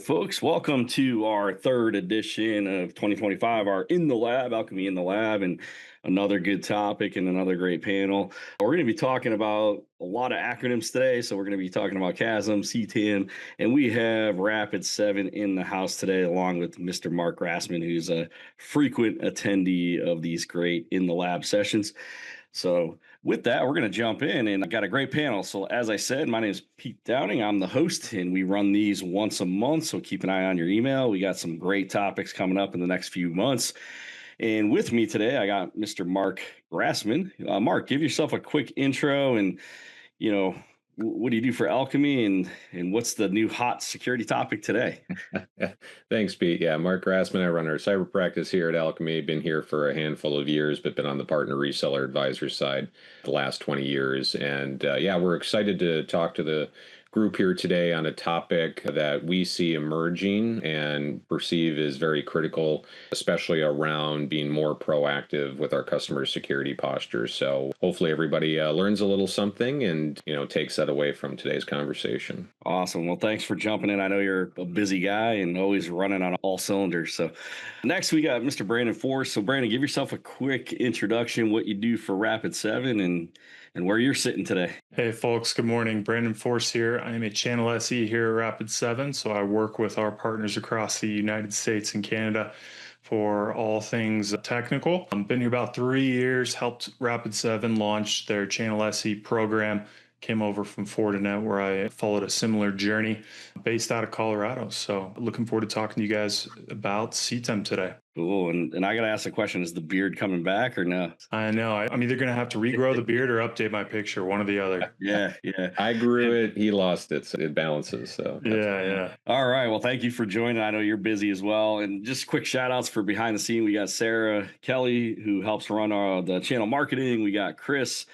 folks. Welcome to our third edition of 2025, our In the Lab, Alchemy in the Lab, and another good topic and another great panel. We're going to be talking about a lot of acronyms today. So we're going to be talking about CAASM, CTEM, and we have Rapid7 in the house today, along with Mr. Mark Grassmann, who's a frequent attendee of these great In the Lab sessions. So with that, we're going to jump in, and I got a great panel. So as I said, my name is Pete Downing. I'm the host, and we run these once a month. So keep an eye on your email. We got some great topics coming up in the next few months. And with me today, I got Mr. Mark Grassmann. Mark, give yourself a quick intro, and what do you do for Alchemy, and what's the new hot security topic today? Thanks, Pete. Yeah, Mark Grassmann. I run our cyber practice here at Alchemy. Been here for a handful of years, but been on the partner reseller advisor side the last 20 years. And we're excited to talk to the group here today on a topic that we see emerging and perceive as very critical, especially around being more proactive with our customer security posture. So hopefully everybody learns a little something and, takes that away from today's conversation. Awesome. Well, thanks for jumping in. I know you're a busy guy and always running on all cylinders. So next we got Mr. Brandon Force. So Brandon, give yourself a quick introduction, what you do for Rapid7 and where you're sitting today. Hey folks, good morning. Brandon Force here. I am a channel SE here at Rapid7. So I work with our partners across the United States and Canada for all things technical. I've been here about 3 years, helped Rapid7 launch their channel SE program. Came over from Fortinet, where I followed a similar journey based out of Colorado. So looking forward to talking to you guys about CTEM today. Cool. And I got to ask the question, is the beard coming back or no? I know. I'm either going to have to regrow the beard or update my picture, one or the other. Yeah. I grew it. He lost it. So it balances. So yeah. All right. Well, thank you for joining. I know you're busy as well. And just quick shout outs for behind the scene. We got Sarah Kelly, who helps run the channel marketing. We got Chris,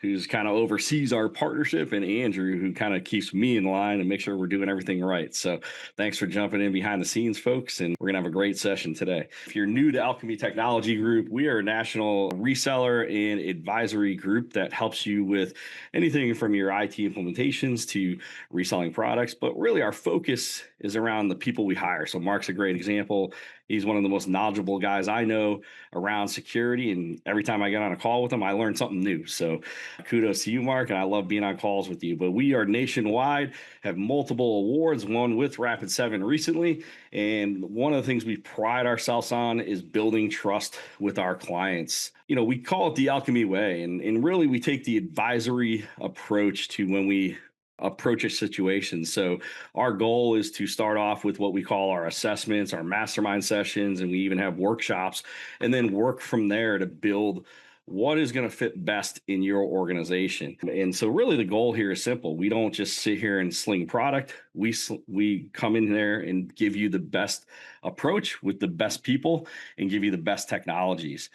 who's kind of oversees our partnership, and Andrew, who kind of keeps me in line and make sure we're doing everything right. So thanks for jumping in behind the scenes, folks, and we're going to have a great session today. If you're new to Alchemy Technology Group, we are a national reseller and advisory group that helps you with anything from your IT implementations to reselling products, but really our focus is around the people we hire. So Mark's a great example. He's one of the most knowledgeable guys I know around security, and every time I get on a call with him, I learn something new. So kudos to you, Mark, and I love being on calls with you. But we are nationwide, have multiple awards, one with Rapid7 recently, and one of the things we pride ourselves on is building trust with our clients. We call it the Alchemy way, and really we take the advisory approach to when we approach a situation. So our goal is to start off with what we call our assessments, our mastermind sessions, and we even have workshops, and then work from there to build what is going to fit best in your organization. And so really the goal here is simple. We don't just sit here and sling product. We come in there and give you the best approach with the best people and give you the best technologies.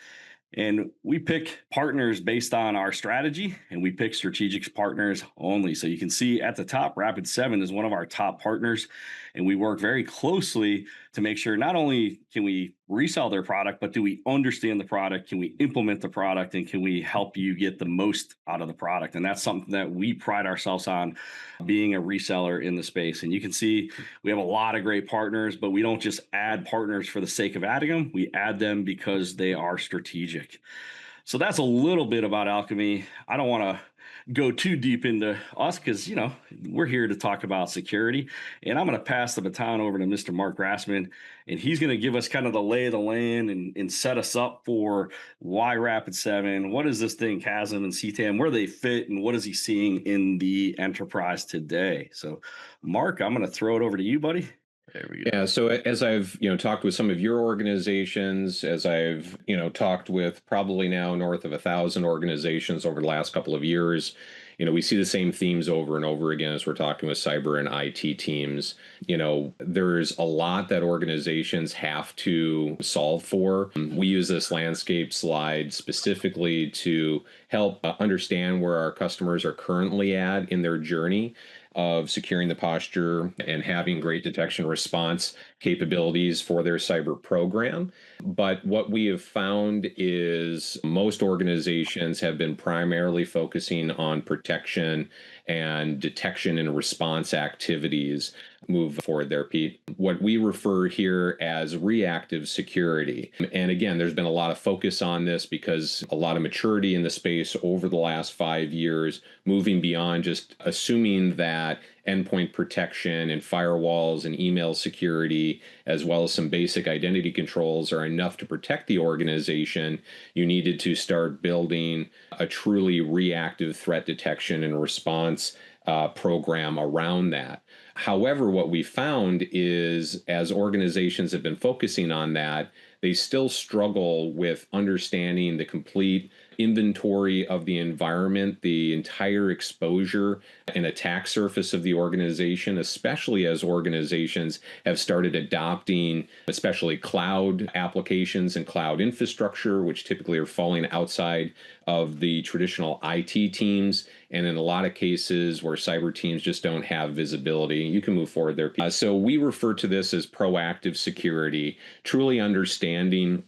And we pick partners based on our strategy, and we pick strategic partners only. So you can see at the top, Rapid7 is one of our top partners, and we work very closely to make sure not only can we resell their product, but do we understand the product? Can we implement the product? And can we help you get the most out of the product? And that's something that we pride ourselves on, being a reseller in the space. And you can see we have a lot of great partners, but we don't just add partners for the sake of adding them. We add them because they are strategic. So that's a little bit about Alchemy. I don't want to go too deep into us because, we're here to talk about security. And I'm going to pass the baton over to Mr. Mark Grassmann, and he's going to give us kind of the lay of the land and set us up for why Rapid7, what is this thing, CAASM and CTEM, where they fit, and what is he seeing in the enterprise today? So, Mark, I'm going to throw it over to you, buddy. There we go. Yeah. So as I've, talked with some of your organizations, as I've, talked with probably now north of 1,000 organizations over the last couple of years, we see the same themes over and over again as we're talking with cyber and IT teams. There's a lot that organizations have to solve for. We use this landscape slide specifically to help understand where our customers are currently at in their journey of securing the posture and having great detection response capabilities for their cyber program. But what we have found is most organizations have been primarily focusing on protection and detection and response activities move forward there, Pete. What we refer here as reactive security. And again, there's been a lot of focus on this because a lot of maturity in the space over the last 5 years, moving beyond just assuming that endpoint protection and firewalls and email security, as well as some basic identity controls, are enough to protect the organization. You needed to start building a truly reactive threat detection and response program around that. However, what we found is as organizations have been focusing on that, they still struggle with understanding the complete inventory of the environment, the entire exposure and attack surface of the organization, especially as organizations have started adopting, especially cloud applications and cloud infrastructure, which typically are falling outside of the traditional IT teams. And in a lot of cases where cyber teams just don't have visibility. You can move forward there. So we refer to this as proactive security, truly understanding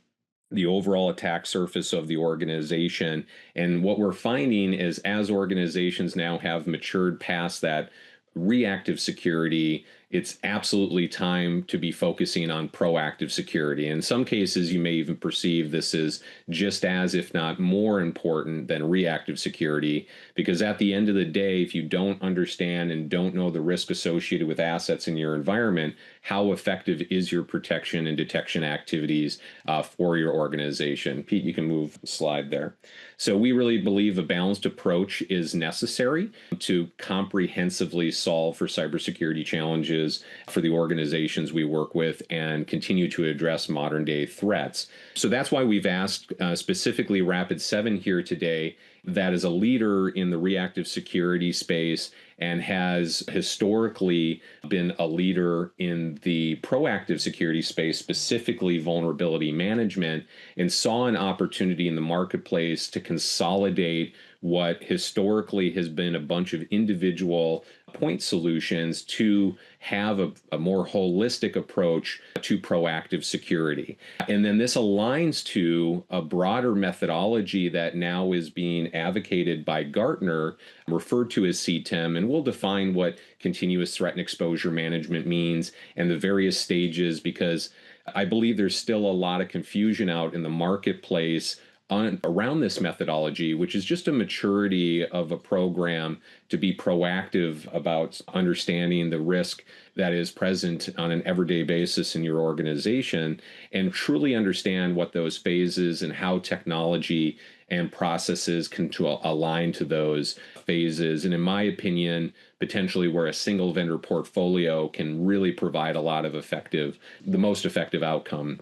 the overall attack surface of the organization. And what we're finding is as organizations now have matured past that reactive security, it's absolutely time to be focusing on proactive security. In some cases, you may even perceive this as just as, if not more important than reactive security, because at the end of the day, if you don't understand and don't know the risk associated with assets in your environment, how effective is your protection and detection activities for your organization? Pete, you can move the slide there. So we really believe a balanced approach is necessary to comprehensively solve for cybersecurity challenges for the organizations we work with and continue to address modern day threats. So that's why we've asked specifically Rapid7 here today, that is a leader in the reactive security space and has historically been a leader in the proactive security space, specifically vulnerability management, and saw an opportunity in the marketplace to consolidate what historically has been a bunch of individual point solutions to have a more holistic approach to proactive security. And then this aligns to a broader methodology that now is being advocated by Gartner, referred to as CTEM, and we'll define what continuous threat and exposure management means and the various stages, because I believe there's still a lot of confusion out in the marketplace around this methodology, which is just a maturity of a program to be proactive about understanding the risk that is present on an everyday basis in your organization and truly understand what those phases and how technology and processes can align to those phases. And in my opinion, potentially where a single vendor portfolio can really provide a lot of the most effective outcome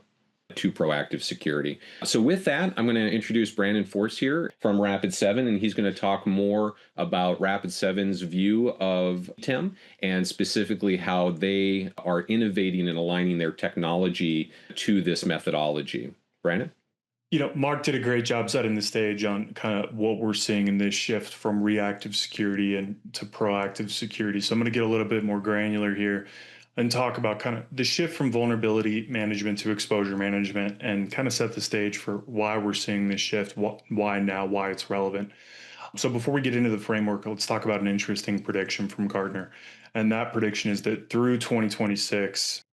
to proactive security. So with that, I'm going to introduce Brandon Force here from Rapid7, and he's going to talk more about Rapid7's view of CTEM and specifically how they are innovating and aligning their technology to this methodology. Brandon? Mark did a great job setting the stage on kind of what we're seeing in this shift from reactive security and to proactive security. So I'm going to get a little bit more granular here and talk about kind of the shift from vulnerability management to exposure management and kind of set the stage for why we're seeing this shift, why now, why it's relevant. So before we get into the framework, let's talk about an interesting prediction from Gartner. And that prediction is that through 2026,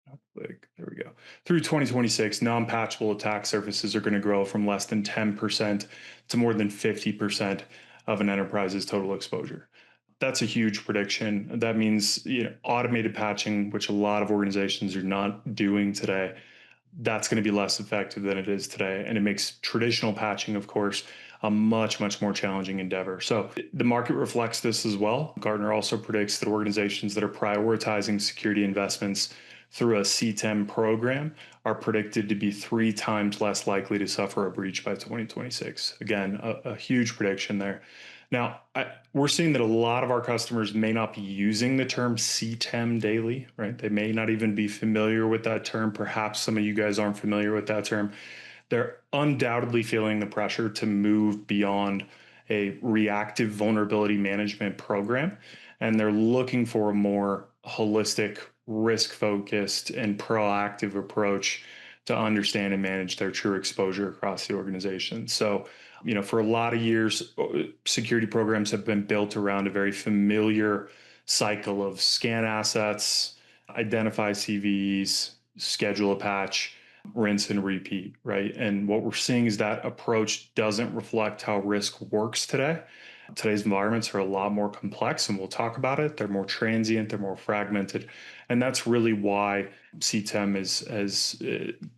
through 2026, non-patchable attack surfaces are going to grow from less than 10% to more than 50% of an enterprise's total exposure. That's a huge prediction. That means automated patching, which a lot of organizations are not doing today, that's going to be less effective than it is today. And it makes traditional patching, of course, a much, much more challenging endeavor. So the market reflects this as well. Gartner also predicts that organizations that are prioritizing security investments through a CTEM program are predicted to be 3 times less likely to suffer a breach by 2026. Again, a huge prediction there. Now, we're seeing that a lot of our customers may not be using the term CTEM daily, right? They may not even be familiar with that term. Perhaps some of you guys aren't familiar with that term. They're undoubtedly feeling the pressure to move beyond a reactive vulnerability management program, and they're looking for a more holistic, risk-focused, and proactive approach to understand and manage their true exposure across the organization. So, for a lot of years, security programs have been built around a very familiar cycle of scan assets, identify CVEs, schedule a patch, rinse and repeat, right? And what we're seeing is that approach doesn't reflect how risk works today. Today's environments are a lot more complex, and we'll talk about it. They're more transient, they're more fragmented. And that's really why CTEM has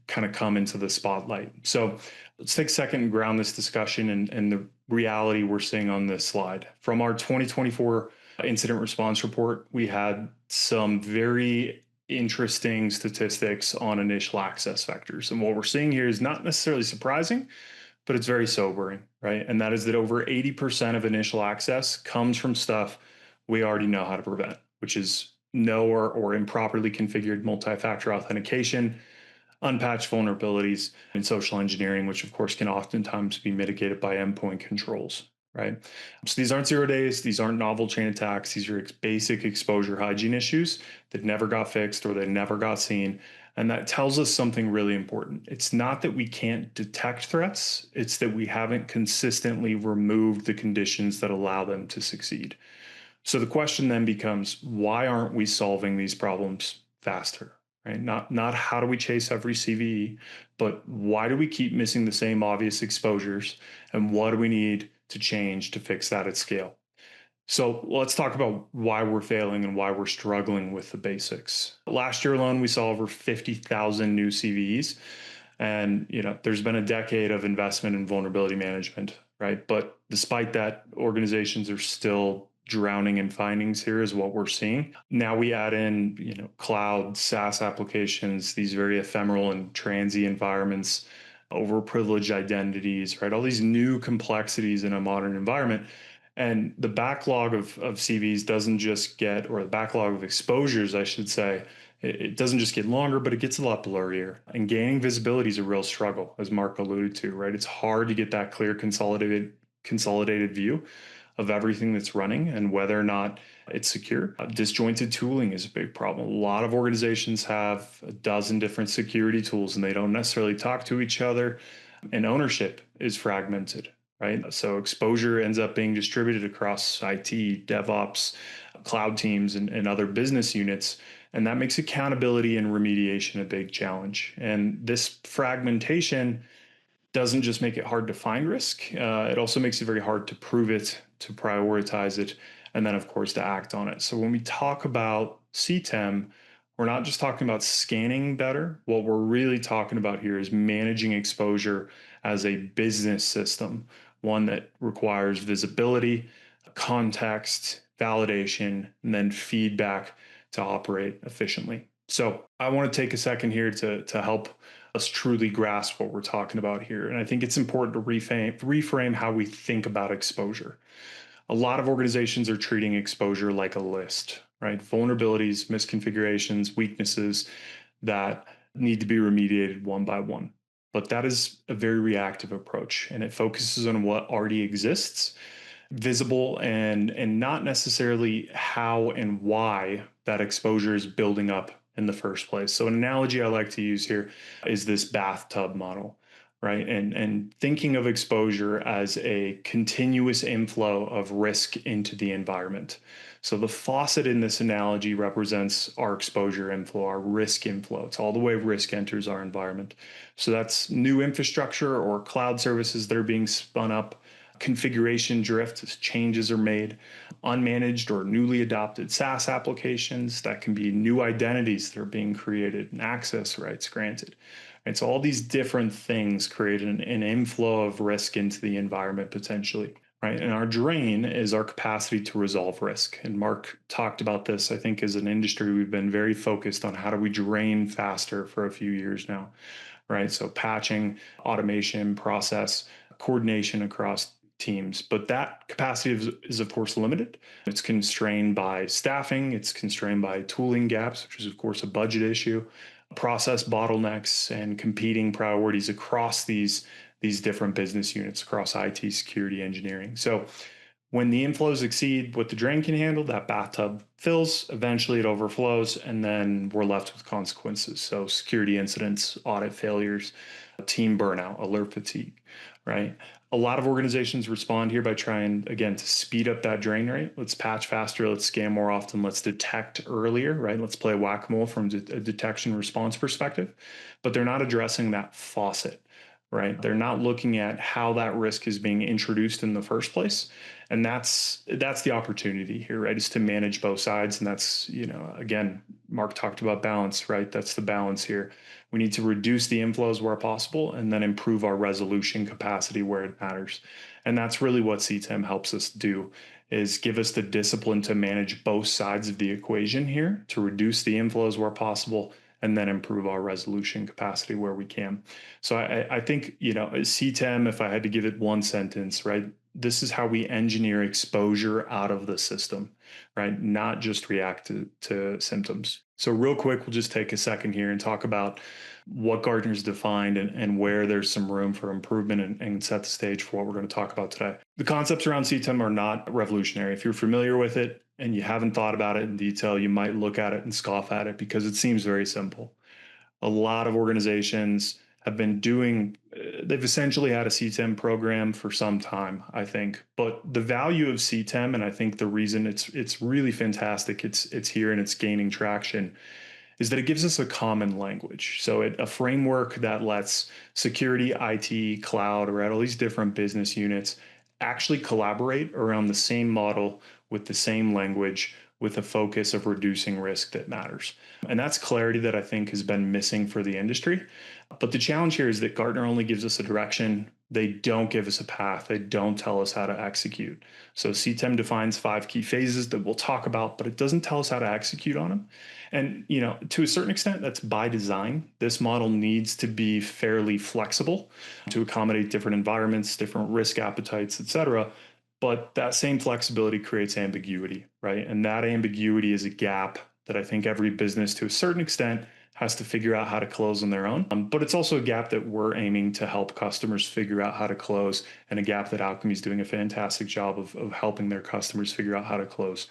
kind of come into the spotlight. So let's take a second and ground this discussion and the reality we're seeing on this slide. From our 2024 incident response report, we had some very interesting statistics on initial access vectors. And what we're seeing here is not necessarily surprising, but it's very sobering, right? And that is that over 80% of initial access comes from stuff we already know how to prevent, which is no or improperly configured multi-factor authentication, unpatched vulnerabilities, and social engineering, which of course can oftentimes be mitigated by endpoint controls, right? So these aren't 0 days, these aren't novel chain attacks, these are basic exposure hygiene issues that never got fixed or they never got seen. And that tells us something really important. It's not that we can't detect threats, it's that we haven't consistently removed the conditions that allow them to succeed. So the question then becomes, why aren't we solving these problems faster? Right? Not how do we chase every CVE, but why do we keep missing the same obvious exposures, and what do we need to change to fix that at scale? So let's talk about why we're failing and why we're struggling with the basics. Last year alone, we saw over 50,000 new CVEs, and there's been a decade of investment in vulnerability management, right? But despite that, organizations are still drowning in findings. Here is what we're seeing. Now we add in, cloud SaaS applications, these very ephemeral and transient environments, overprivileged identities, right? All these new complexities in a modern environment. And the backlog of CVs doesn't just get, or the backlog of exposures, I should say, it doesn't just get longer, but it gets a lot blurrier. And gaining visibility is a real struggle, as Mark alluded to, right? It's hard to get that clear consolidated view of everything that's running and whether or not it's secure. Disjointed tooling is a big problem. A lot of organizations have a dozen different security tools and they don't necessarily talk to each other, and ownership is fragmented, right? So exposure ends up being distributed across IT, DevOps, cloud teams, and other business units. And that makes accountability and remediation a big challenge. And this fragmentation doesn't just make it hard to find risk, it also makes it very hard to prove it, to prioritize it, and then, of course, to act on it. So when we talk about CTEM, we're not just talking about scanning better. What we're really talking about here is managing exposure as a business system, one that requires visibility, context, validation, and then feedback to operate efficiently. So I want to take a second here to help us truly grasp what we're talking about here. And I think it's important to reframe how we think about exposure. A lot of organizations are treating exposure like a list, right? Vulnerabilities, misconfigurations, weaknesses that need to be remediated one by one. But that is a very reactive approach, and it focuses on what already exists, visible, and not necessarily how and why that exposure is building up in the first place. So an analogy I like to use here is this bathtub model, right? And thinking of exposure as a continuous inflow of risk into the environment. So the faucet in this analogy represents our exposure inflow, our risk inflow. It's all the way risk enters our environment. So that's new infrastructure or cloud services that are being spun up, configuration drift as changes are made, unmanaged or newly adopted SaaS applications. That can be new identities that are being created and access rights granted. And so all these different things create an inflow of risk into the environment potentially, right? And our drain is our capacity to resolve risk. And Mark talked about this. I think as an industry, we've been very focused on how do we drain faster for a few years now, right? So patching, automation, process, coordination across teams. But that capacity is of course limited. It's constrained by staffing, it's constrained by tooling gaps, which is of course a budget issue, process bottlenecks, and competing priorities across these different business units across IT, security, engineering. So when the inflows exceed what the drain can handle, that bathtub fills, eventually it overflows, and then we're left with consequences. So security incidents, audit failures, team burnout, alert fatigue, right? A lot of organizations respond here by trying, again, to speed up that drain rate. Let's patch faster, let's scan more often, let's detect earlier, right? Let's play whack-a-mole from a detection response perspective. But they're not addressing that faucet, right? They're not looking at how that risk is being introduced in the first place. And that's the opportunity here, right? Is to manage both sides. And that's, again, Mark talked about balance, right? That's the balance here. We need to reduce the inflows where possible and then improve our resolution capacity where it matters. And that's really what CTEM helps us do, is give us the discipline to manage both sides of the equation here, to reduce the inflows where possible and then improve our resolution capacity where we can. So I think, CTEM, if I had to give it one sentence, right, this is how we engineer exposure out of the system, right? Not just react to symptoms. So real quick, we'll just take a second here and talk about what Gartner's defined and where there's some room for improvement and set the stage for what we're going to talk about today. The concepts around CTEM are not revolutionary. If you're familiar with it and you haven't thought about it in detail, you might look at it and scoff at it because it seems very simple. A lot of organizations have been they've essentially had a CTEM program for some time, I think. But the value of CTEM, and I think the reason it's really fantastic, it's here and it's gaining traction, is that it gives us a common language. So a framework that lets security, IT, cloud, or all these different business units actually collaborate around the same model with the same language, with a focus of reducing risk that matters. And that's clarity that I think has been missing for the industry. But the challenge here is that Gartner only gives us a direction. They don't give us a path. They don't tell us how to execute. So CTEM defines 5 key phases that we'll talk about, but it doesn't tell us how to execute on them. And, to a certain extent, that's by design. This model needs to be fairly flexible to accommodate different environments, different risk appetites, et cetera. But that same flexibility creates ambiguity, right? And that ambiguity is a gap that I think every business, to a certain extent, has to figure out how to close on their own. But it's also a gap that we're aiming to help customers figure out how to close, and a gap that Alchemy is doing a fantastic job of helping their customers figure out how to close.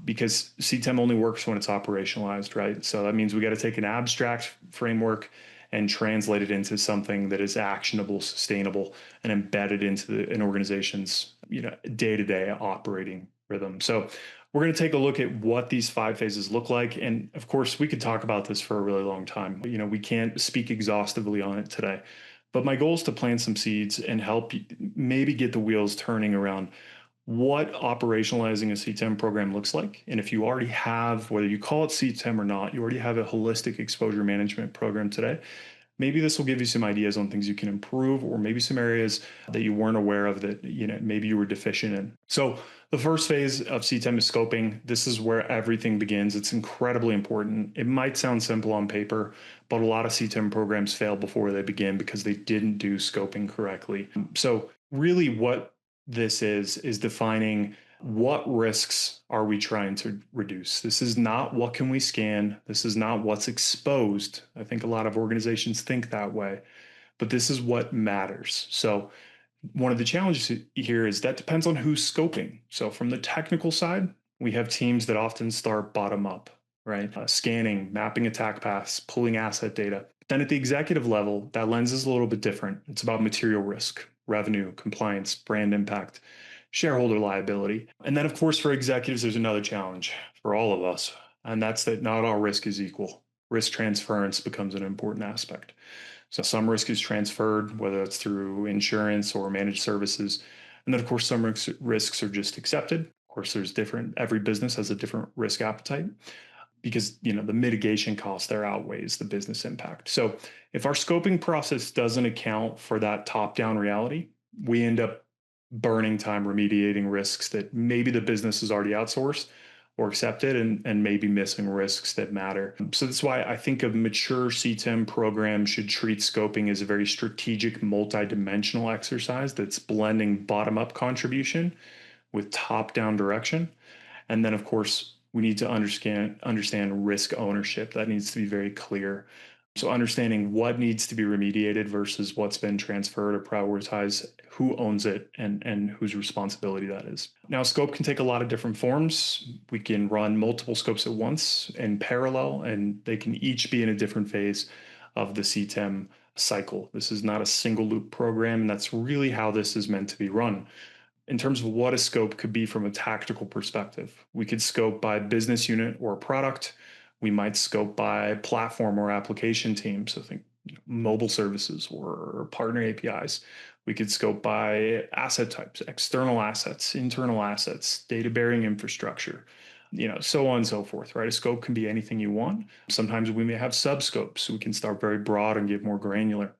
Because CTEM only works when it's operationalized, right? So that means we got to take an abstract framework and translate it into something that is actionable, sustainable, and embedded into an organization's day-to-day operating rhythm. So we're going to take a look at what these 5 phases look like. And of course, we could talk about this for a really long time. We can't speak exhaustively on it today. But my goal is to plant some seeds and help maybe get the wheels turning around what operationalizing a CTEM program looks like. And if you already have, whether you call it CTEM or not, you already have a holistic exposure management program today, maybe this will give you some ideas on things you can improve, or maybe some areas that you weren't aware of that maybe you were deficient in. So the first phase of CTEM is scoping. This is where everything begins. It's incredibly important. It might sound simple on paper, but a lot of CTEM programs fail before they begin because they didn't do scoping correctly. So really what this is defining what risks are we trying to reduce. This is not what can we scan. This is not what's exposed. I think a lot of organizations think that way, but this is what matters. So one of the challenges here is that depends on who's scoping. So from the technical side, we have teams that often start bottom up, right? Scanning, mapping attack paths, pulling asset data. Then at the executive level, that lens is a little bit different. It's about material risk, revenue, compliance, brand impact, shareholder liability. And then, of course, for executives, there's another challenge for all of us, and that's that not all risk is equal. Risk transference becomes an important aspect. So some risk is transferred, whether it's through insurance or managed services. And then, of course, some risks are just accepted. Of course, every business has a different risk appetite, because the mitigation cost there outweighs the business impact. So if our scoping process doesn't account for that top-down reality, we end up burning time remediating risks that maybe the business has already outsourced or accepted, and maybe missing risks that matter. So that's why I think a mature CTEM program should treat scoping as a very strategic, multi-dimensional exercise that's blending bottom-up contribution with top-down direction. And then, of course, we need to understand risk ownership. That needs to be very clear. So understanding what needs to be remediated versus what's been transferred or prioritized, who owns it, and whose responsibility that is. Now, scope can take a lot of different forms. We can run multiple scopes at once in parallel, and they can each be in a different phase of the CTEM cycle. This is not a single loop program, and that's really how this is meant to be run. In terms of what a scope could be from a tactical perspective, we could scope by business unit or product. We might scope by platform or application team. So think mobile services or partner APIs. We could scope by asset types, external assets, internal assets, data bearing infrastructure, so on and so forth, right? A scope can be anything you want. Sometimes we may have subscopes, so we can start very broad and get more granular.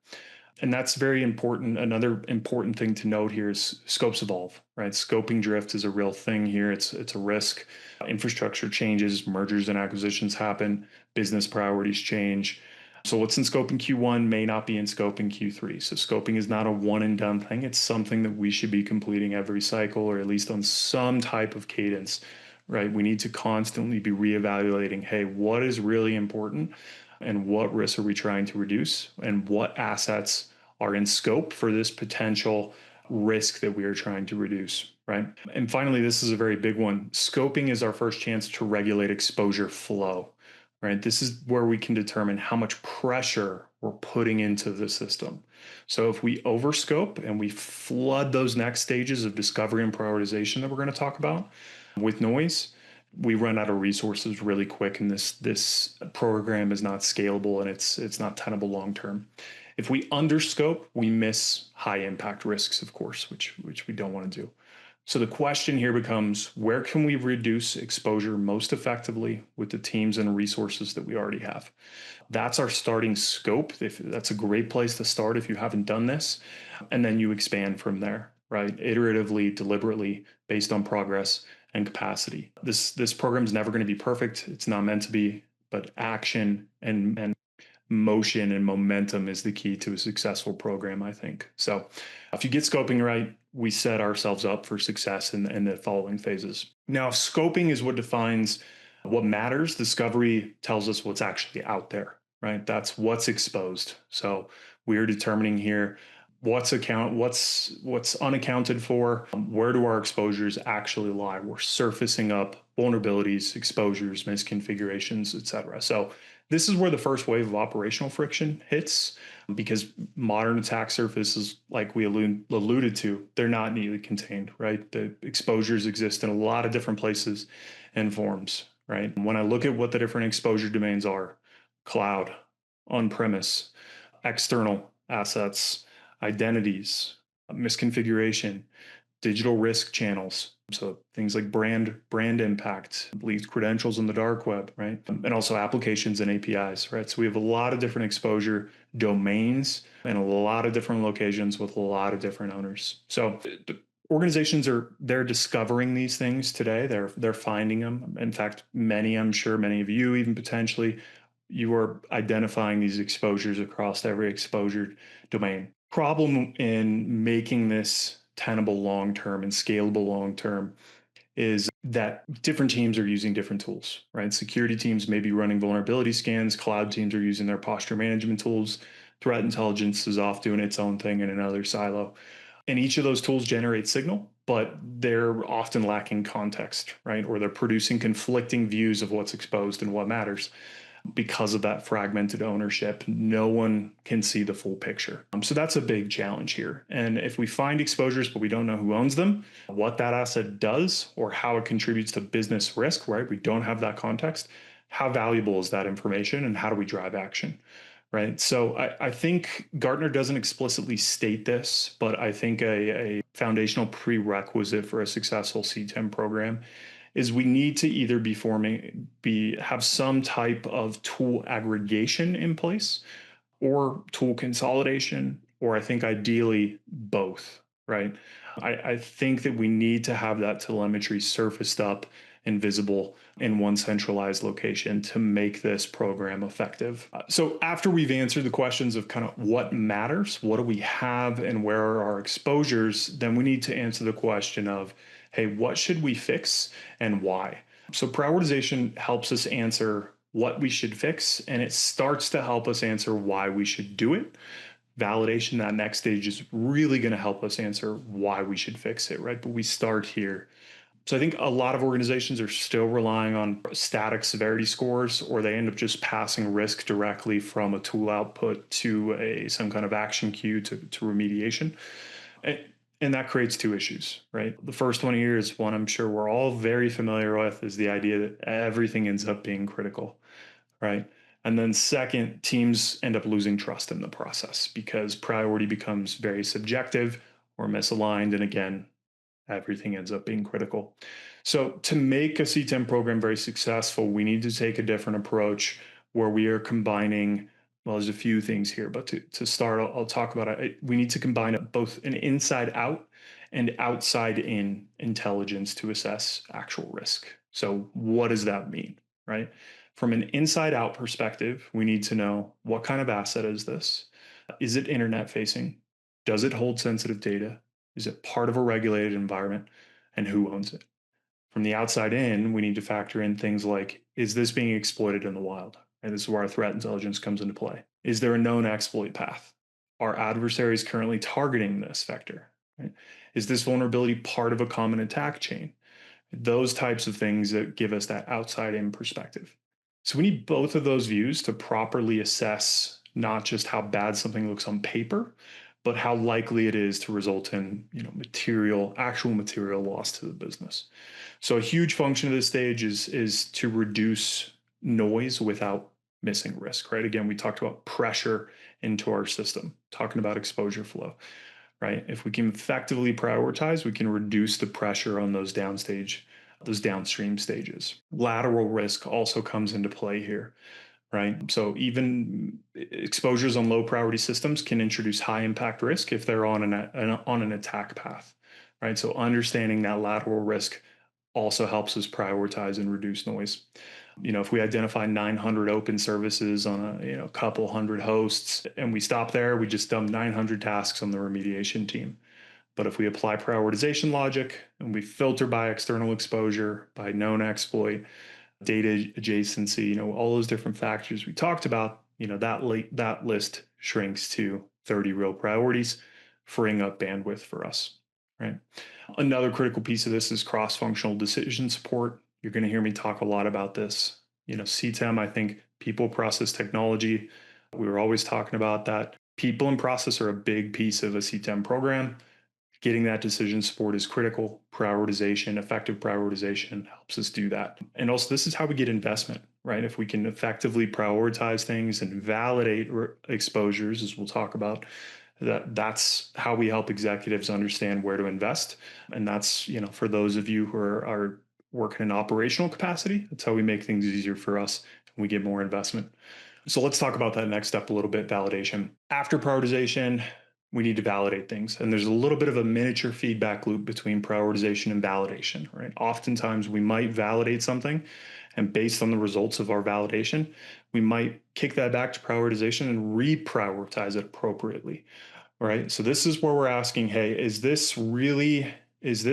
And that's very important. Another important thing to note here is scopes evolve, right? Scoping drift is a real thing here. It's a risk. Infrastructure changes, mergers and acquisitions happen, business priorities change. So what's in scope in Q1 may not be in scope in Q3. So scoping is not a one and done thing. It's something that we should be completing every cycle, or at least on some type of cadence, right? We need to constantly be reevaluating, hey, what is really important and what risks are we trying to reduce and what assets are in scope for this potential risk that we are trying to reduce, right? And finally, this is a very big one. Scoping is our first chance to regulate exposure flow, right? This is where we can determine how much pressure we're putting into the system. So if we overscope and we flood those next stages of discovery and prioritization that we're going to talk about with noise, we run out of resources really quick, and this program is not scalable and it's not tenable long term. If we underscope, we miss high impact risks, of course, which we don't want to do. So the question here becomes, where can we reduce exposure most effectively with the teams and resources that we already have? That's our starting scope. That's a great place to start if you haven't done this. And then you expand from there, right? Iteratively, deliberately, based on progress and capacity. This program is never going to be perfect. It's not meant to be, but action and motion and momentum is the key to a successful program, I think. So if you get scoping right, we set ourselves up for success in the following phases. Now, scoping is what defines what matters. Discovery tells us what's actually out there, right? That's what's exposed. So we're determining here what's unaccounted for, where do our exposures actually lie. We're surfacing up vulnerabilities, exposures, misconfigurations, et cetera. So this is where the first wave of operational friction hits, because modern attack surfaces, like we alluded to, they're not neatly contained, right? The exposures exist in a lot of different places and forms, right? When I look at what the different exposure domains are, cloud, on-premise, external assets, identities, misconfiguration, digital risk channels. So things like brand impact, leaked credentials in the dark web, right? And also applications and APIs, right? So we have a lot of different exposure domains and a lot of different locations with a lot of different owners. So organizations they're discovering these things today. They're finding them. In fact, I'm sure many of you, even potentially, you are identifying these exposures across every exposure domain. Problem in making this tenable long-term and scalable long-term is that different teams are using different tools, right? Security teams may be running vulnerability scans. Cloud teams are using their posture management tools. Threat intelligence is off doing its own thing in another silo. And each of those tools generates signal, but they're often lacking context, right? Or they're producing conflicting views of what's exposed and what matters. Because of that fragmented ownership, no one can see the full picture. So that's a big challenge here. And if we find exposures, but we don't know who owns them, what that asset does, or how it contributes to business risk, right? We don't have that context. How valuable is that information, and how do we drive action? Right. So I think Gartner doesn't explicitly state this, but I think a foundational prerequisite for a successful CTEM program is we need to either have some type of tool aggregation in place, or tool consolidation, or I think ideally both, right? I think that we need to have that telemetry surfaced up and visible in one centralized location to make this program effective. So after we've answered the questions of kind of what matters, what do we have, and where are our exposures, then we need to answer the question of, hey, what should we fix and why? So prioritization helps us answer what we should fix, and it starts to help us answer why we should do it. Validation, that next stage, is really going to help us answer why we should fix it, right? But we start here. So I think a lot of organizations are still relying on static severity scores, or they end up just passing risk directly from a tool output to some kind of action queue to remediation. And that creates two issues, right? The first one here is one I'm sure we're all very familiar with, is the idea that everything ends up being critical, right? And then second, teams end up losing trust in the process because priority becomes very subjective or misaligned. And again, everything ends up being critical. So to make a CTEM program very successful, we need to take a different approach where we are combining, well, there's a few things here, but to start, I'll talk about it. We need to combine both an inside out and outside in intelligence to assess actual risk. So what does that mean, right? From an inside out perspective, we need to know what kind of asset is this? Is it internet facing? Does it hold sensitive data? Is it part of a regulated environment? And who owns it? From the outside in, we need to factor in things like, is this being exploited in the wild? And this is where our threat intelligence comes into play. Is there a known exploit path? Are adversaries currently targeting this vector? Right? Is this vulnerability part of a common attack chain? Those types of things that give us that outside in perspective. So we need both of those views to properly assess not just how bad something looks on paper, but how likely it is to result in actual material loss to the business. So a huge function of this stage is to reduce noise without missing risk, right? Again, we talked about pressure into our system, talking about exposure flow, right? If we can effectively prioritize, we can reduce the pressure on those downstream stages. Lateral risk also comes into play here, right? So even exposures on low priority systems can introduce high impact risk if they're on an attack path, right? So understanding that lateral risk also helps us prioritize and reduce noise. If we identify 900 open services on a couple hundred hosts and we stop there, we just dump 900 tasks on the remediation team. But if we apply prioritization logic and we filter by external exposure, by known exploit, data adjacency, all those different factors we talked about, that list shrinks to 30 real priorities, freeing up bandwidth for us, right? Another critical piece of this is cross-functional decision support. You're going to hear me talk a lot about this. CTEM, I think people, process, technology, we were always talking about that. People and process are a big piece of a CTEM program. Getting that decision support is critical. Prioritization, effective prioritization helps us do that. And also, this is how we get investment, right? If we can effectively prioritize things and validate exposures, as we'll talk about, that's how we help executives understand where to invest. And that's, for those of you who are working in operational capacity, that's how we make things easier for us and we get more investment. So let's talk about that next step a little bit, validation. After prioritization, we need to validate things. And there's a little bit of a miniature feedback loop between prioritization and validation, right? Oftentimes we might validate something, and based on the results of our validation, we might kick that back to prioritization and reprioritize it appropriately, right? So this is where we're asking, hey, is this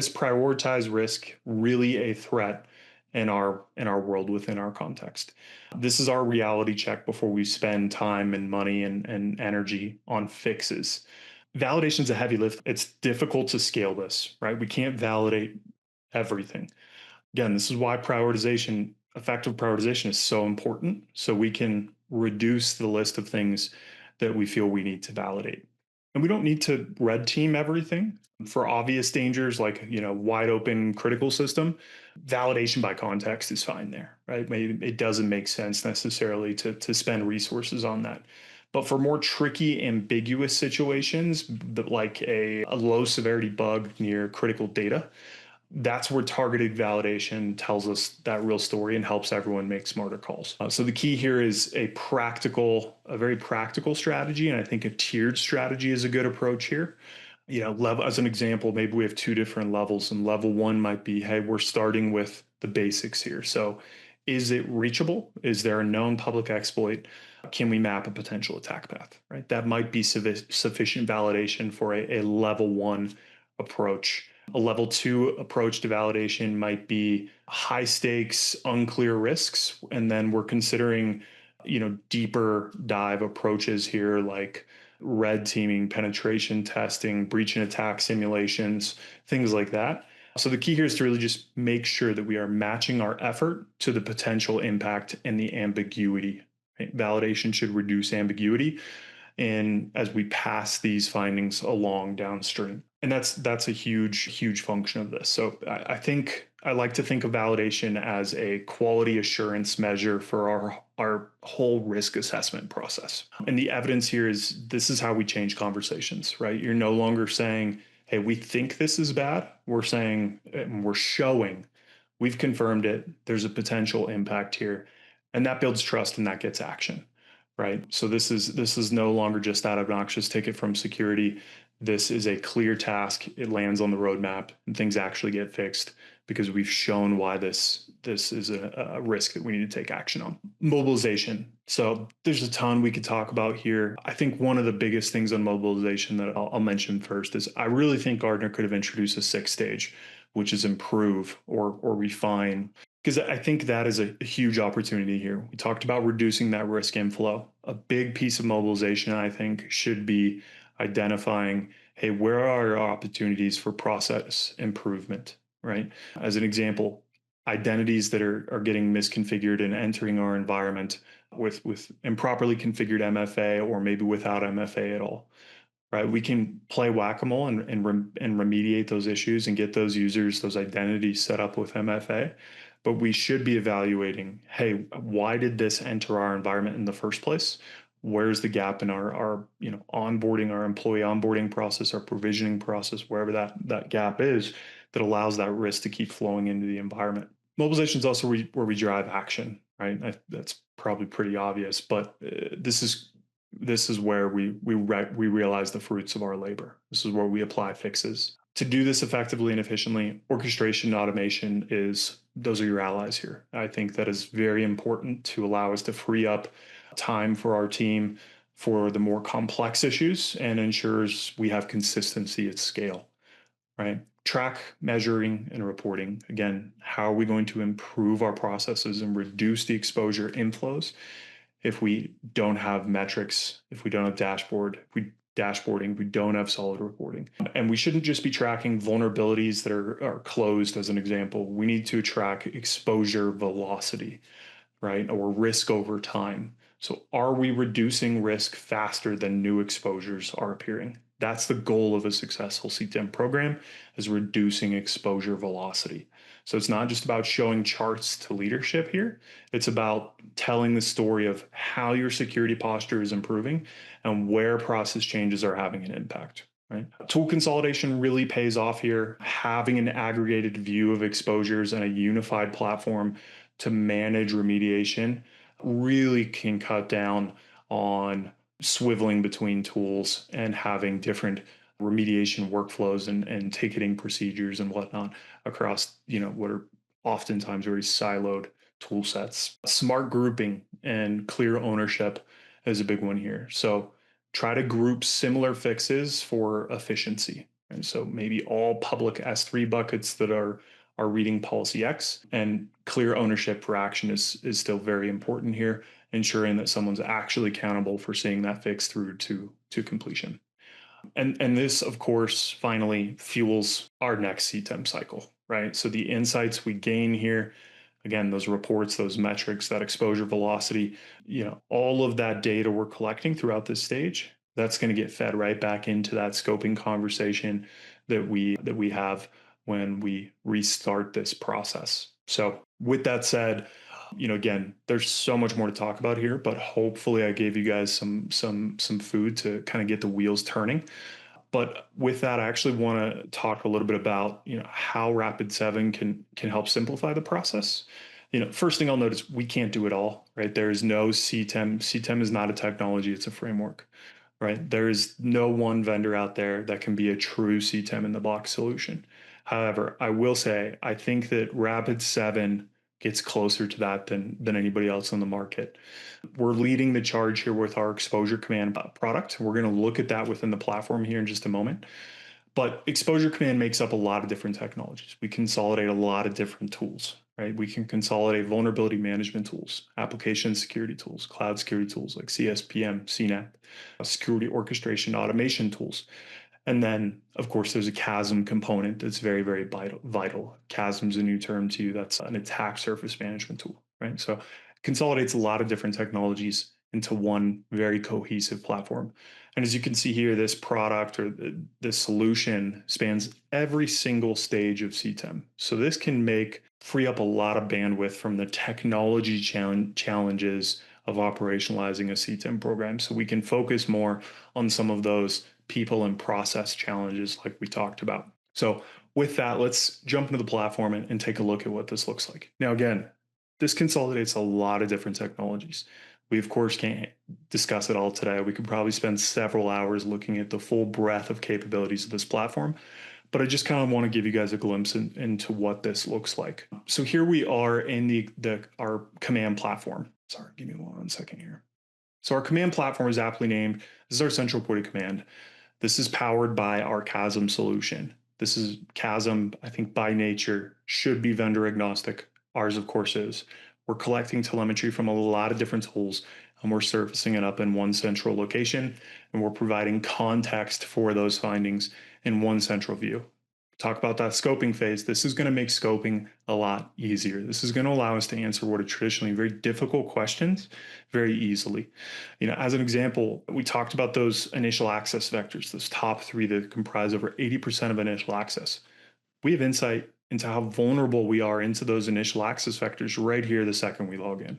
prioritized risk really a threat in our world, within our context? This is our reality check before we spend time and money and energy on fixes. Validation is a heavy lift. It's difficult to scale this, right? We can't validate everything. Again, this is why effective prioritization is so important, so we can reduce the list of things that we feel we need to validate. And we don't need to red team everything. For obvious dangers like, wide open critical system, validation by context is fine there, right? Maybe it doesn't make sense necessarily to spend resources on that. But for more tricky, ambiguous situations, like a low severity bug near critical data, that's where targeted validation tells us that real story and helps everyone make smarter calls. So the key here is a very practical strategy. And I think a tiered strategy is a good approach here. Level, as an example, maybe we have two different levels, and level one might be, hey, we're starting with the basics here. So is it reachable? Is there a known public exploit? Can we map a potential attack path, right? That might be sufficient validation for a level one approach. A level two approach to validation might be high stakes, unclear risks. And then we're considering, deeper dive approaches here, like red teaming, penetration testing, breach and attack simulations, things like that. So the key here is to really just make sure that we are matching our effort to the potential impact and the ambiguity. Right? Validation should reduce ambiguity and as we pass these findings along downstream. And that's a huge function of this. So I think I like to think of validation as a quality assurance measure for our whole risk assessment process. And the evidence here is this is how we change conversations, right? You're no longer saying, hey, we think this is bad. We're saying, we're showing, we've confirmed it. There's a potential impact here. And that builds trust and that gets action. Right. So this is no longer just that obnoxious ticket from security. This is a clear task. It lands on the roadmap and things actually get fixed because we've shown why this is a risk that we need to take action on. Mobilization. So there's a ton we could talk about here. I think one of the biggest things on mobilization that I'll mention first is I really think Gartner could have introduced a sixth stage, which is improve or refine, because I think that is a huge opportunity here. We talked about reducing that risk inflow. A big piece of mobilization, I think, should be identifying, hey, where are our opportunities for process improvement, right? As an example, identities that are getting misconfigured and entering our environment with improperly configured MFA or maybe without MFA at all. Right, we can play whack-a-mole and remediate those issues and get those users, those identities set up with MFA. But we should be evaluating, hey, why did this enter our environment in the first place? Where's the gap in our onboarding, our employee onboarding process, our provisioning process, wherever that gap is, that allows that risk to keep flowing into the environment. Mobilization is also where we drive action, right? That's probably pretty obvious, but this is where we realize the fruits of our labor. This is where we apply fixes. To do this effectively and efficiently, orchestration and automation those are your allies here. I think that is very important to allow us to free up time for our team for the more complex issues and ensures we have consistency at scale, right? Track, measuring, and reporting. Again, how are we going to improve our processes and reduce the exposure inflows if we don't have metrics, if we don't have dashboarding, we don't have solid reporting. And we shouldn't just be tracking vulnerabilities that are closed as an example. We need to track exposure velocity, right? Or risk over time. So are we reducing risk faster than new exposures are appearing? That's the goal of a successful CTEM program, is reducing exposure velocity. So it's not just about showing charts to leadership here. It's about telling the story of how your security posture is improving and where process changes are having an impact. Right? Tool consolidation really pays off here. Having an aggregated view of exposures and a unified platform to manage remediation really can cut down on swiveling between tools and having different remediation workflows and ticketing procedures and whatnot across, what are oftentimes very siloed tool sets. Smart grouping and clear ownership is a big one here. So try to group similar fixes for efficiency. And so maybe all public S3 buckets that are reading policy X, and clear ownership for action is still very important here, ensuring that someone's actually accountable for seeing that fix through to completion. And this, of course, finally fuels our next CTEM cycle, right? So the insights we gain here, again, those reports, those metrics, that exposure velocity, all of that data we're collecting throughout this stage, that's going to get fed right back into that scoping conversation that we have when we restart this process. So with that said, again, there's so much more to talk about here, but hopefully I gave you guys some food to kind of get the wheels turning. But with that, I actually want to talk a little bit about, how Rapid7 can help simplify the process. First thing I'll note is we can't do it all, right? There is no CTEM. CTEM is not a technology, it's a framework, right? There is no one vendor out there that can be a true CTEM in the box solution. However, I will say, I think that Rapid7 gets closer to that than anybody else on the market. We're leading the charge here with our Exposure Command product. We're going to look at that within the platform here in just a moment. But Exposure Command makes up a lot of different technologies. We consolidate a lot of different tools, right? We can consolidate vulnerability management tools, application security tools, cloud security tools like CSPM, CNAPP, security orchestration automation tools. And then, of course, there's a CAASM component that's very, very vital. CAASM is a new term to you. That's an attack surface management tool, right? So it consolidates a lot of different technologies into one very cohesive platform. And as you can see here, this product or this solution spans every single stage of CTEM. So this can free up a lot of bandwidth from the technology challenges of operationalizing a CTEM program. So we can focus more on some of those people and process challenges like we talked about. So with that, let's jump into the platform and take a look at what this looks like. Now, again, this consolidates a lot of different technologies. We, of course, can't discuss it all today. We could probably spend several hours looking at the full breadth of capabilities of this platform, but I just kind of want to give you guys a glimpse into what this looks like. So here we are in our command platform. Sorry, give me 1 second here. So our command platform is aptly named. This is our central point of command. This is powered by our CAASM solution. This is CAASM, I think by nature, should be vendor agnostic. Ours, of course, is. We're collecting telemetry from a lot of different tools, and we're surfacing it up in one central location, and we're providing context for those findings in one central view. Talk about that scoping phase. This is going to make scoping a lot easier. This is going to allow us to answer what are traditionally very difficult questions very easily. As an example, we talked about those initial access vectors, those top 3 that comprise over 80% of initial access. We have insight into how vulnerable we are into those initial access vectors right here the second we log in,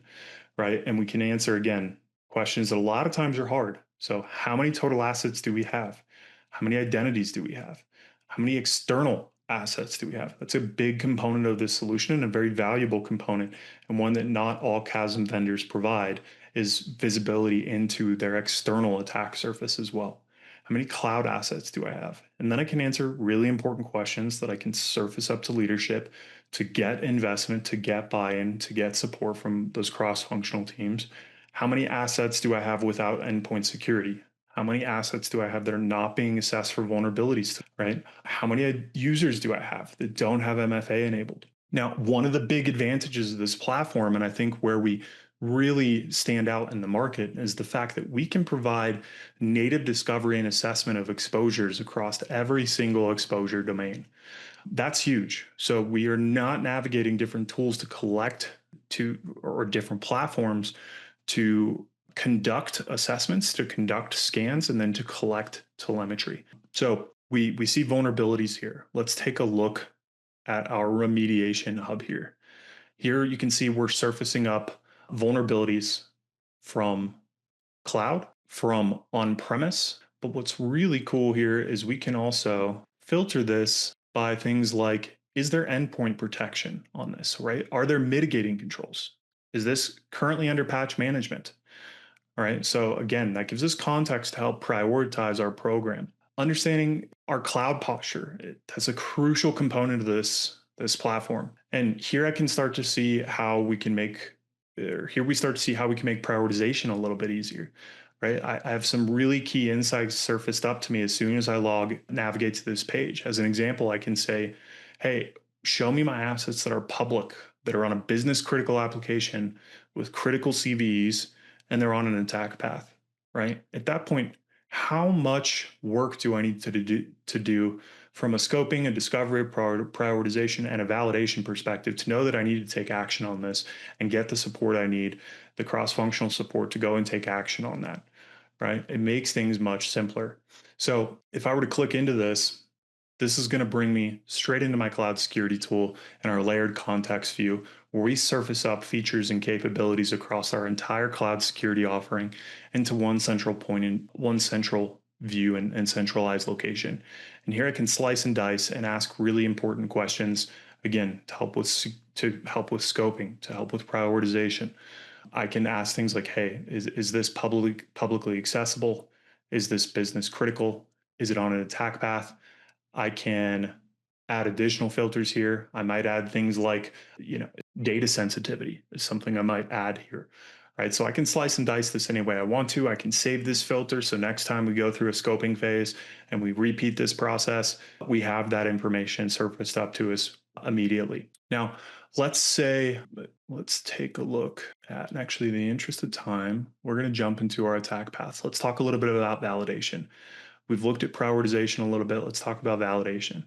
right? And we can answer, again, questions that a lot of times are hard. So how many total assets do we have? How many identities do we have? How many external assets do we have? That's a big component of this solution and a very valuable component, and one that not all CAASM vendors provide is visibility into their external attack surface as well. How many cloud assets do I have? And then I can answer really important questions that I can surface up to leadership to get investment, to get buy-in, to get support from those cross-functional teams. How many assets do I have without endpoint security? How many assets do I have that are not being assessed for vulnerabilities, right? How many users do I have that don't have MFA enabled? Now, one of the big advantages of this platform, and I think where we really stand out in the market, is the fact that we can provide native discovery and assessment of exposures across every single exposure domain. That's huge. So we are not navigating different tools to collect or different platforms to conduct assessments, to conduct scans, and then to collect telemetry. So we see vulnerabilities here. Let's take a look at our remediation hub here. Here you can see we're surfacing up vulnerabilities from cloud, from on-premise. But what's really cool here is we can also filter this by things like, is there endpoint protection on this, right? Are there mitigating controls? Is this currently under patch management? All right. So again, that gives us context to help prioritize our program. Understanding our cloud posture, that's a crucial component of this platform. And here I can start to see how we can make prioritization a little bit easier, right? I have some really key insights surfaced up to me as soon as I navigate to this page. As an example, I can say, hey, show me my assets that are public, that are on a business critical application with critical CVEs, and they're on an attack path, right? At that point, how much work do I need to do from a scoping, a discovery, prioritization, and a validation perspective to know that I need to take action on this and get the support I need, the cross-functional support to go and take action on that, right? It makes things much simpler. So if I were to click into this is going to bring me straight into my cloud security tool and our layered context view, where we surface up features and capabilities across our entire cloud security offering into one central point in one central view and centralized location. And here I can slice and dice and ask really important questions, again, to help with scoping, to help with prioritization. I can ask things like, hey, is this publicly accessible? Is this business critical? Is it on an attack path? I can add additional filters here. I might add things like, data sensitivity is something I might add here, right? So I can slice and dice this any way I want to. I can save this filter. So next time we go through a scoping phase and we repeat this process, we have that information surfaced up to us immediately. Now, let's take a look at, and actually in the interest of time, we're going to jump into our attack paths. Let's talk a little bit about validation. We've looked at prioritization a little bit. Let's talk about validation,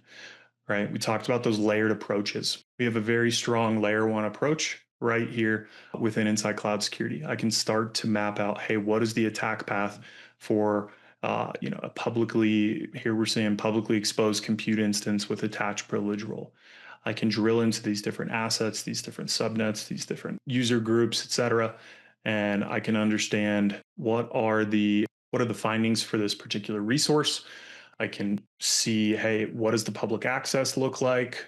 right? We talked about those layered approaches. We have a very strong layer one approach right here within Inside Cloud Security. I can start to map out, hey, what is the attack path for a publicly, here we're saying publicly exposed compute instance with attached privilege role. I can drill into these different assets, these different subnets, these different user groups, et cetera, and I can understand what are the findings for this particular resource. I can see, hey, what does the public access look like?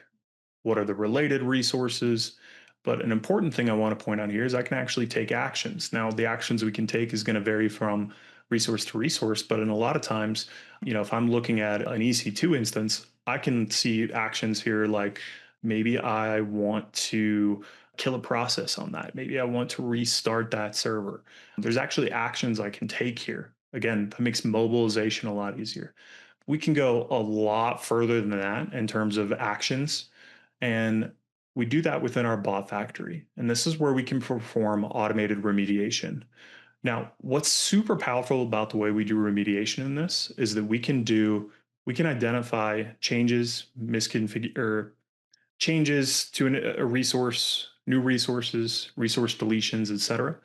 What are the related resources? But an important thing I want to point out here is I can actually take actions. Now, the actions we can take is going to vary from resource to resource, but in a lot of times, if I'm looking at an EC2 instance, I can see actions here like maybe I want to kill a process on that. Maybe I want to restart that server. There's actually actions I can take here. Again, that makes mobilization a lot easier. We can go a lot further than that in terms of actions. And we do that within our bot factory. And this is where we can perform automated remediation. Now, what's super powerful about the way we do remediation in this is that we can identify changes, changes to a resource, new resources, resource deletions, et cetera,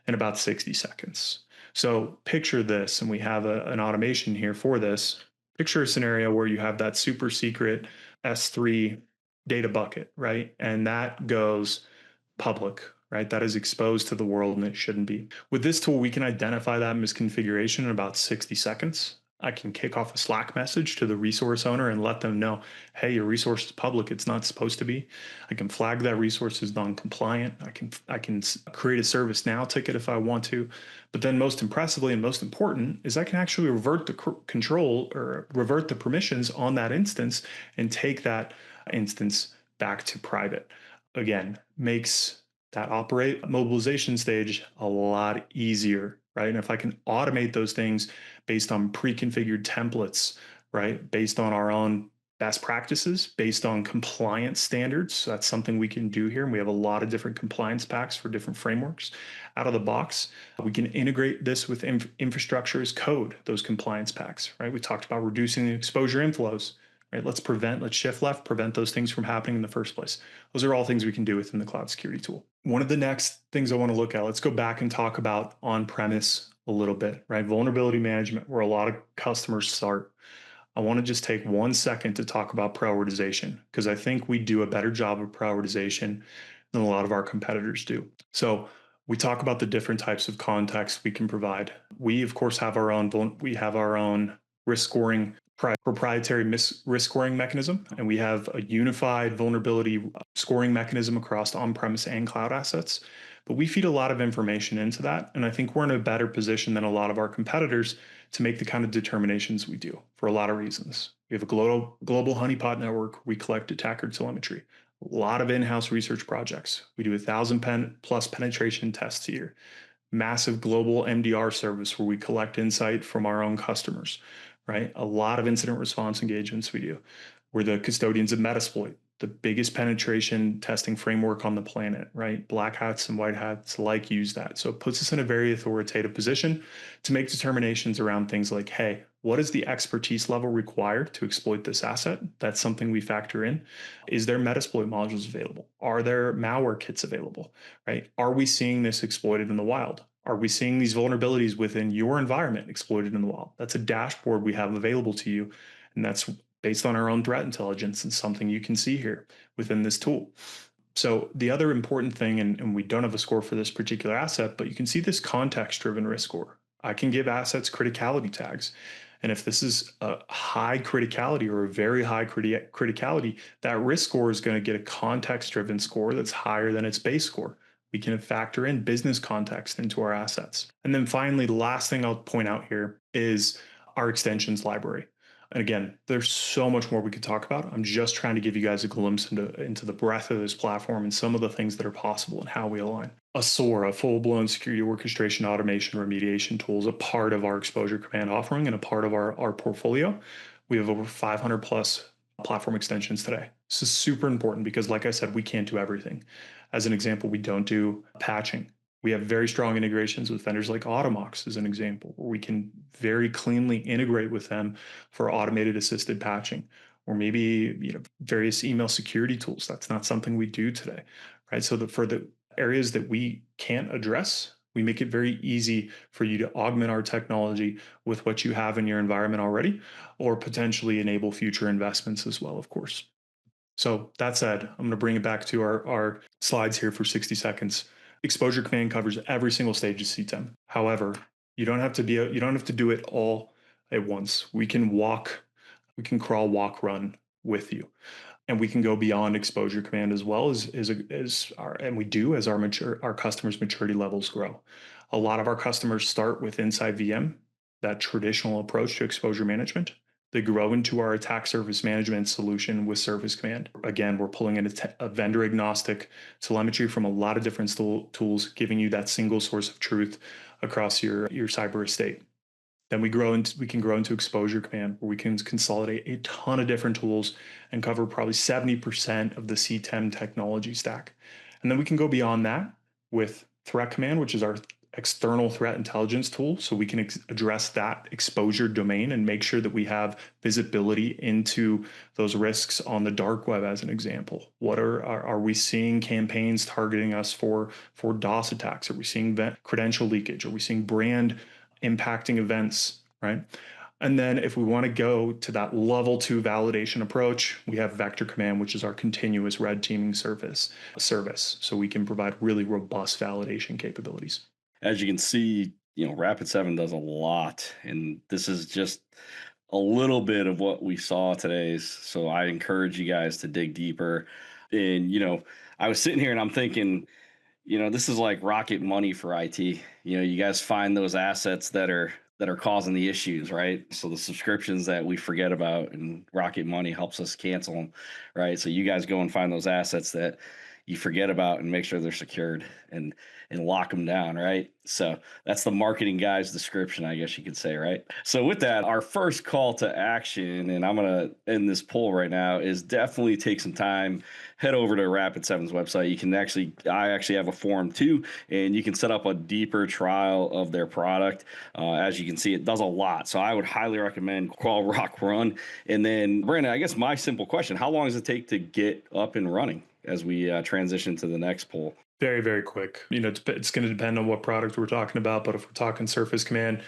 in about 60 seconds. So picture this, and we have an automation here for this. Picture a scenario where you have that super secret S3 data bucket, right? And that goes public, right? That is exposed to the world and it shouldn't be. With this tool, we can identify that misconfiguration in about 60 seconds. I can kick off a Slack message to the resource owner and let them know, hey, your resource is public. It's not supposed to be. I can flag that resource as non-compliant. I can create a ServiceNow ticket if I want to. But then most impressively and most important is I can actually revert the control or revert the permissions on that instance and take that instance back to private. Again, makes that mobilization stage a lot easier, right? And if I can automate those things based on pre-configured templates, right? Based on our own best practices, based on compliance standards. So that's something we can do here. And we have a lot of different compliance packs for different frameworks out of the box. We can integrate this with infrastructure as code, those compliance packs, right? We talked about reducing the exposure inflows. Right? Let's shift left, prevent those things from happening in the first place. Those are all things we can do within the cloud security tool. One of the next things I want to look at, let's go back and talk about on-premise a little bit, right? Vulnerability management, where a lot of customers start. I want to just take 1 second to talk about prioritization, because I think we do a better job of prioritization than a lot of our competitors do. So we talk about the different types of context we can provide. We, of course, have our own risk scoring proprietary risk scoring mechanism, and we have a unified vulnerability scoring mechanism across on-premise and cloud assets. But we feed a lot of information into that, and I think we're in a better position than a lot of our competitors to make the kind of determinations we do for a lot of reasons. We have a global honeypot network. We collect attacker telemetry. A lot of in-house research projects. We do 1,000 plus penetration tests a year. Massive global MDR service where we collect insight from our own customers. Right? A lot of incident response engagements we do. We're the custodians of Metasploit, the biggest penetration testing framework on the planet, right? Black hats and white hats like use that. So it puts us in a very authoritative position to make determinations around things like, hey, what is the expertise level required to exploit this asset? That's something we factor in. Is there Metasploit modules available? Are there malware kits available, right? Are we seeing this exploited in the wild? Are we seeing these vulnerabilities within your environment exploited in the wild? That's a dashboard we have available to you, and that's based on our own threat intelligence and something you can see here within this tool. So the other important thing, and we don't have a score for this particular asset, but you can see this context-driven risk score. I can give assets criticality tags. And if this is a high criticality or a very high criticality, that risk score is going to get a context-driven score that's higher than its base score. We can factor in business context into our assets. And then finally, the last thing I'll point out here is our extensions library. And again, there's so much more we could talk about. I'm just trying to give you guys a glimpse into the breadth of this platform and some of the things that are possible and how we align. A SOAR, a full-blown security orchestration, automation, remediation tool, is a part of our exposure command offering and a part of our portfolio. We have over 500 plus platform extensions today. This is super important because, like I said, we can't do everything. As an example, we don't do patching. We have very strong integrations with vendors like Automox, as an example, where we can very cleanly integrate with them for automated assisted patching, or maybe various email security tools. That's not something we do today, right? So for the areas that we can't address, we make it very easy for you to augment our technology with what you have in your environment already, or potentially enable future investments as well, of course. So that said, I'm going to bring it back to our slides here for 60 seconds. Exposure Command covers every single stage of CTEM. However, you don't have to do it all at once. We can crawl, walk, run with you, and we can go beyond Exposure Command as well and we do as our customers' maturity levels grow. A lot of our customers start with inside VM, that traditional approach to exposure management. They grow into our attack surface management solution with Service Command. Again, we're pulling in a vendor agnostic telemetry from a lot of different tools, giving you that single source of truth across your cyber estate. Then we can grow into Exposure Command, where we can consolidate a ton of different tools and cover probably 70% of the CTEM technology stack. And then we can go beyond that with Threat Command, which is our external threat intelligence tool. So we can address that exposure domain and make sure that we have visibility into those risks on the dark web, as an example. What are we seeing campaigns targeting us for DOS attacks? Are we seeing credential leakage? Are we seeing brand impacting events, right? And then if we want to go to that level 2 validation approach, we have Vector Command, which is our continuous red teaming service. So we can provide really robust validation capabilities. As you can see, Rapid7 does a lot, and this is just a little bit of what we saw today. So I encourage you guys to dig deeper. And, I was sitting here and I'm thinking, this is like rocket money for IT. You guys find those assets that are causing the issues, right? So the subscriptions that we forget about, and Rocket Money helps us cancel them, right? So you guys go and find those assets that you forget about and make sure they're secured and lock them down, right? So that's the marketing guy's description, I guess you could say, right? So with that, our first call to action, and I'm going to end this poll right now, is definitely take some time, head over to Rapid7's website. I actually have a forum too, and you can set up a deeper trial of their product. As you can see, it does a lot. So I would highly recommend Crawl, Rock, Run. And then, Brandon, I guess my simple question, how long does it take to get up and running as we transition to the next poll? Very, very quick. It's going to depend on what product we're talking about, but if we're talking Surface Command,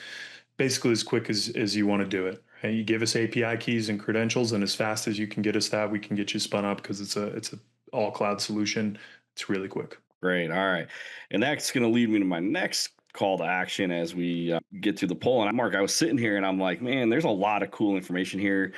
basically as quick as you want to do it. And you give us API keys and credentials, and as fast as you can get us that, we can get you spun up, because it's a all cloud solution. It's really quick. Great. All right. And that's going to lead me to my next call to action as we get to the poll. And Mark, I was sitting here and I'm like, man, there's a lot of cool information here.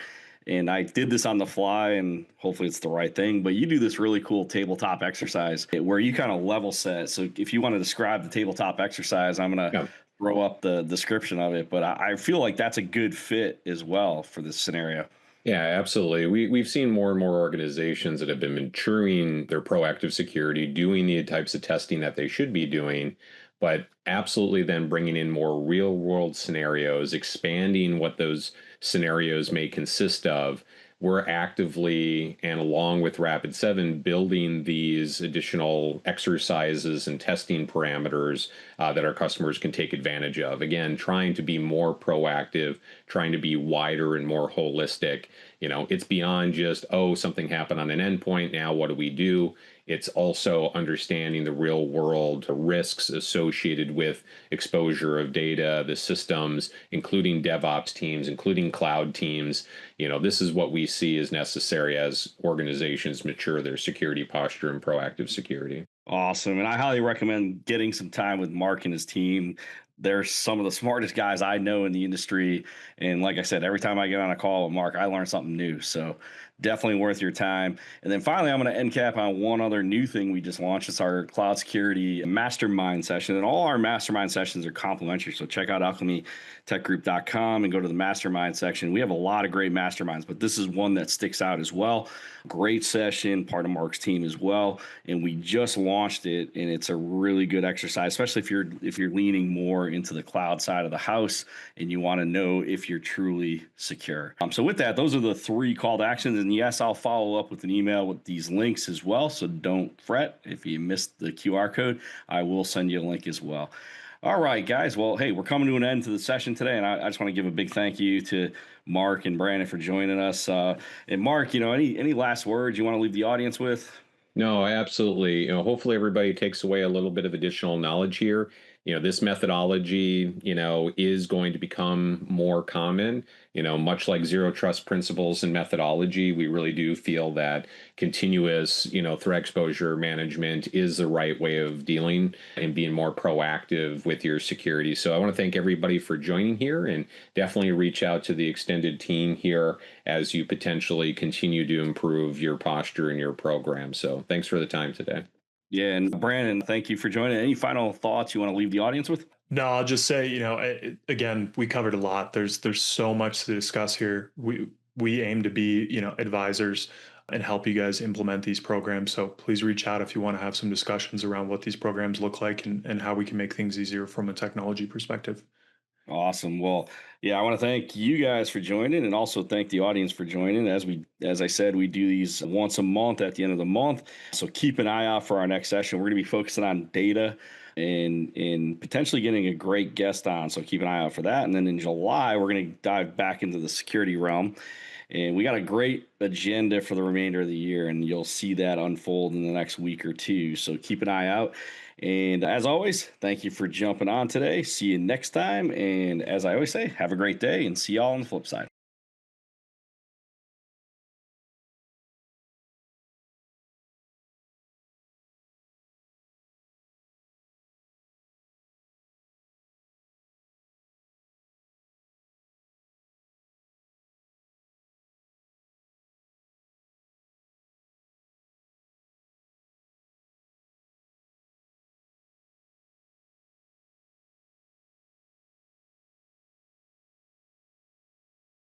And I did this on the fly, and hopefully it's the right thing, but you do this really cool tabletop exercise where you kind of level set. So if you want to describe the tabletop exercise, I'm going to throw up the description of it, but I feel like that's a good fit as well for this scenario. Yeah, absolutely. We've seen more and more organizations that have been maturing their proactive security, doing the types of testing that they should be doing, but absolutely then bringing in more real world scenarios, expanding what those scenarios may consist of. We're actively, and along with Rapid7, building these additional exercises and testing parameters that our customers can take advantage of. Again, trying to be more proactive, trying to be wider and more holistic. It's beyond just, something happened on an endpoint, now what do we do? It's also understanding the real world risks associated with exposure of data, the systems, including DevOps teams, including cloud teams. This is what we see as necessary as organizations mature their security posture and proactive security. Awesome. And I highly recommend getting some time with Mark and his team. They're some of the smartest guys I know in the industry. And like I said, every time I get on a call with Mark, I learn something new. So definitely worth your time. And then finally, I'm going to end cap on one other new thing we just launched. It's our cloud security mastermind session. And all our mastermind sessions are complimentary. So check out alchemytechgroup.com and go to the mastermind section. We have a lot of great masterminds, but this is one that sticks out as well. Great session, part of Mark's team as well. And we just launched it, and it's a really good exercise, especially if you're leaning more into the cloud side of the house and you want to know if you're truly secure. So with that, those are the 3 call to actions. And And yes, I'll follow up with an email with these links as well. So don't fret if you missed the QR code. I will send you a link as well. All right, guys. Well, hey, we're coming to an end to the session today, and I just want to give a big thank you to Mark and Brandon for joining us. And Mark, any last words you want to leave the audience with? No, absolutely. Hopefully everybody takes away a little bit of additional knowledge here. This methodology, is going to become more common. Much like zero trust principles and methodology, we really do feel that continuous, threat exposure management is the right way of dealing and being more proactive with your security. So I want to thank everybody for joining here, and definitely reach out to the extended team here as you potentially continue to improve your posture and your program. So thanks for the time today. Yeah, and Brandon, thank you for joining. Any final thoughts you want to leave the audience with? No, I'll just say, again, we covered a lot. There's so much to discuss here. We aim to be, advisors and help you guys implement these programs. So please reach out if you want to have some discussions around what these programs look like and how we can make things easier from a technology perspective. Awesome. Well, yeah, I want to thank you guys for joining, and also thank the audience for joining. As I said, we do these once a month at the end of the month. So keep an eye out for our next session. We're going to be focusing on data and potentially getting a great guest on. So keep an eye out for that. And then in July, we're going to dive back into the security realm. And we got a great agenda for the remainder of the year, and you'll see that unfold in the next week or two. So keep an eye out. And as always, thank you for jumping on today. See you next time. And as I always say, have a great day, and see y'all on the flip side.